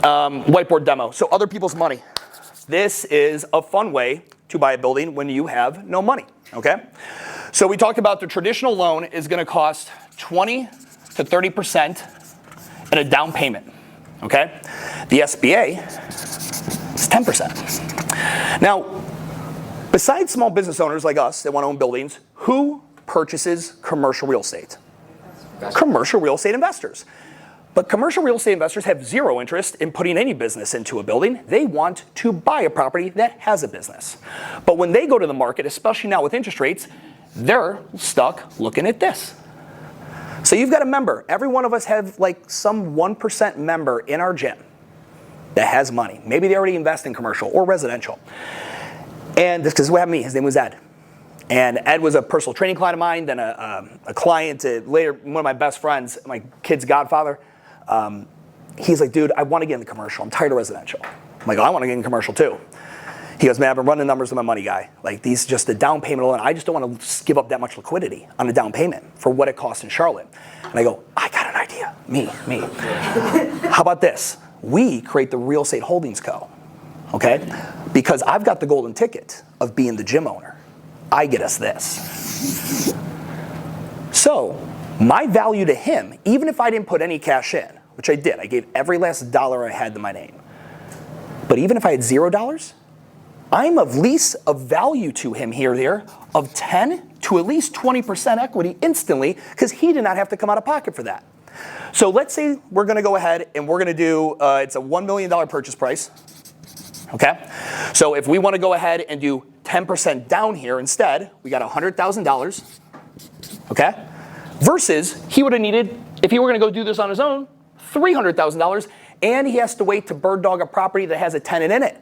Whiteboard demo. So other people's money. This is a fun way to buy a building when you have no money, okay? So we talked about the traditional loan is gonna cost 20 to 30% in a down payment, okay? The SBA is 10%. Now, besides small business owners like us that wanna own buildings, who purchases commercial real estate? Commercial real estate investors. But commercial real estate investors have zero interest in putting any business into a building. They want to buy a property that has a business. But when they go to the market, especially now with interest rates, they're stuck looking at this. So you've got a member. Every one of us have like some 1% member in our gym that has money. Maybe they already invest in commercial or residential. And this is what happened to me. His name was Ed. And Ed was a personal training client of mine, then a client, later one of my best friends, my kid's godfather. He's like, dude, I want to get into commercial. I'm tired of residential. I'm like, oh, I want to get in commercial too. He goes, man, I've been running numbers with my money guy. Like these, just the down payment alone, I just don't want to give up that much liquidity on a down payment for what it costs in Charlotte. And I go, I got an idea. Me. How about this? We create the Real Estate Holdings Co. Okay? Because I've got the golden ticket of being the gym owner. I get us this. So my value to him, even if I didn't put any cash in, which I did, I gave every last dollar I had to my name. But even if I had $0, I'm of lease of value to him here there of 10 to at least 20% equity instantly because he did not have to come out of pocket for that. So let's say we're going to go ahead and we're going to do, it's a $1 million purchase price. Okay? So if we want to go ahead and do 10% down here instead, we got $100,000. Okay? Versus he would have needed, if he were going to go do this on his own, $300,000, and he has to wait to bird dog a property that has a tenant in it.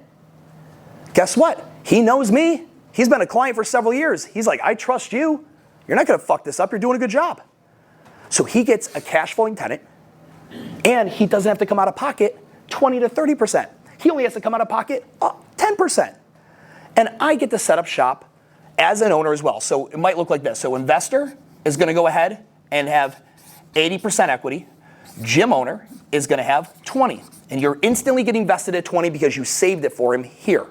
Guess what? He knows me. He's been a client for several years. He's like, I trust you. You're not going to fuck this up. You're doing a good job. So he gets a cash flowing tenant, and he doesn't have to come out of pocket 20 to 30%. He only has to come out of pocket 10%. And I get to set up shop as an owner as well. So it might look like this. So investor is going to go ahead and have 80% equity. Gym owner is going to have 20. And you're instantly getting vested at 20 because you saved it for him here.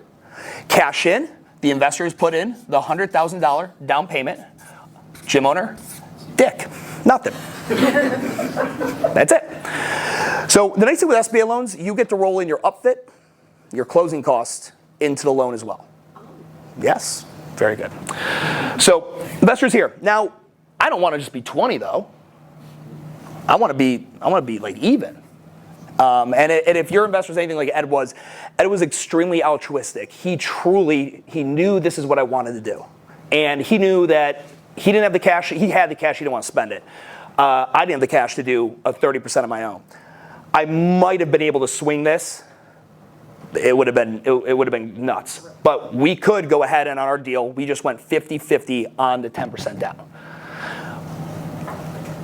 Cash in, the investor has put in the $100,000 down payment. Gym owner, dick, nothing. That's it. So the nice thing with SBA loans, you get to roll in your upfit, your closing costs into the loan as well. Yes, very good. So investors here. Now, I don't want to just be 20 though. I want to be like even. And if your investor is anything like Ed was extremely altruistic. He knew this is what I wanted to do. And he knew that he didn't have the cash. He had the cash. He didn't want to spend it. I didn't have the cash to do a 30% of my own. I might have been able to swing this. It would have been nuts. But we could go ahead and on our deal, we just went 50-50 on the 10% down.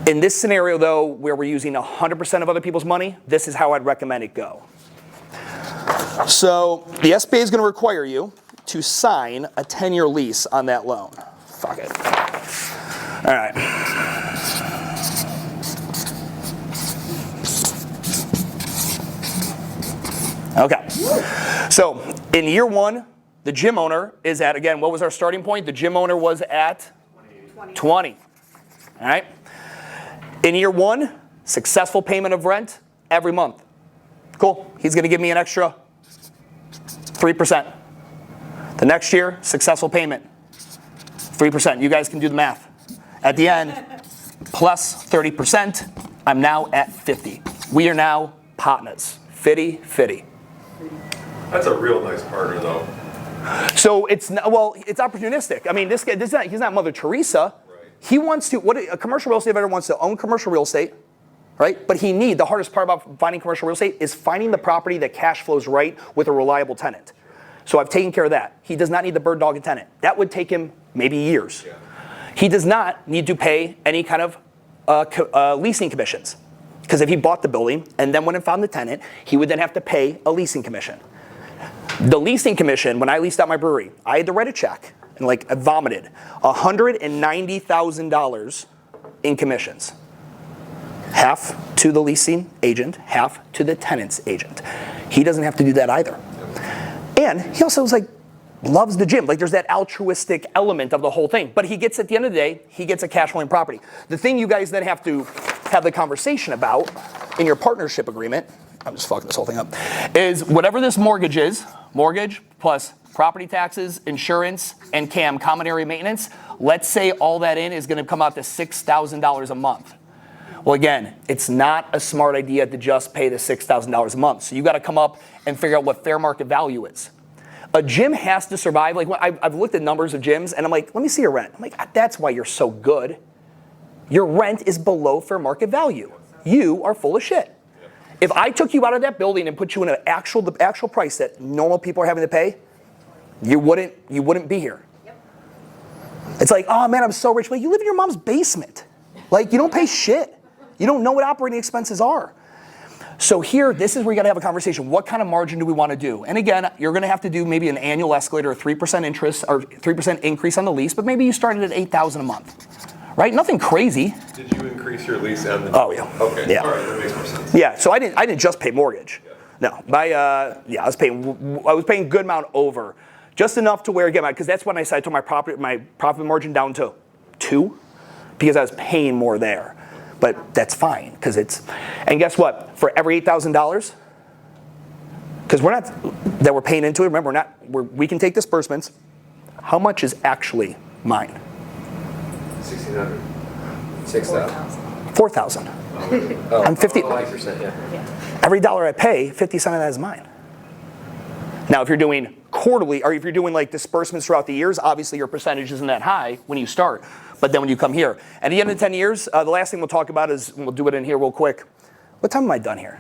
In this scenario though, where we're using 100% of other people's money, this is how I'd recommend it go. So the SBA is going to require you to sign a 10-year lease on that loan. Fuck it. All right. Okay. So in year one, the gym owner is at, again, what was our starting point? The gym owner was at 20. All right. In year one, successful payment of rent every month. Cool. He's going to give me an extra 3%. The next year, successful payment, 3%. You guys can do the math. At the end, plus 30%, I'm now at 50. We are now partners. Fitty. That's a real nice partner, though. So it's opportunistic. I mean, this guy, he's not Mother Teresa. Right. He wants to. What a commercial real estate investor wants to own commercial real estate, right? But the hardest part about finding commercial real estate is finding the property that cash flows right with a reliable tenant. So I've taken care of that. He does not need the bird dog and tenant. That would take him maybe years. Yeah. He does not need to pay any kind of leasing commissions. Because if he bought the building and then went and found the tenant, he would then have to pay a leasing commission. The leasing commission, when I leased out my brewery, I had to write a check and I vomited $190,000 in commissions. half to the leasing agent, half to the tenant's agent. He doesn't have to do that either. And he also was like, loves the gym. Like there's that altruistic element of the whole thing. But he gets, at the end of the day, he gets a cash flowing property. The thing you guys then have to have the conversation about in your partnership agreement, I'm just fucking this whole thing up, is whatever this mortgage is, mortgage plus property taxes, insurance, and CAM, common area maintenance, let's say all that in is gonna come out to $6,000 a month. Well, again, it's not a smart idea to just pay the $6,000 a month. So you gotta come up and figure out what fair market value is. A gym has to survive. Like I've looked at numbers of gyms and I'm like, let me see your rent. I'm like, that's why you're so good. Your rent is below fair market value. You are full of shit. If I took you out of that building and put you in the actual price that normal people are having to pay, you wouldn't be here. It's like, oh man, I'm so rich. Well, you live in your mom's basement. Like you don't pay shit. You don't know what operating expenses are. So here, this is where you gotta have a conversation. What kind of margin do we wanna do? And again, you're gonna have to do maybe an annual escalator, 3% interest, or 3% increase on the lease, but maybe you started at $8,000 a month, right? Nothing crazy. Did you increase your lease and the? Oh yeah. Okay. Yeah. All right, that makes more sense. Yeah. So I didn't just pay mortgage. Yeah. No. I was paying a good amount over, just enough to where again, because that's when I decided to my profit margin down to 2, because I was paying more there. But that's fine, because and guess what? For every $8,000, because we're paying into it, remember, we can take disbursements. How much is actually mine? 1,600. 6,000. 4,000. Oh, I'm 50. 5%, yeah. Every dollar I pay, 50 cents of that is mine. Now, if you're doing quarterly, or if you're doing like disbursements throughout the years, obviously your percentage isn't that high when you start. But then when you come here, at the end of 10 years, the last thing we'll talk about is, we'll do it in here real quick. What time am I done here?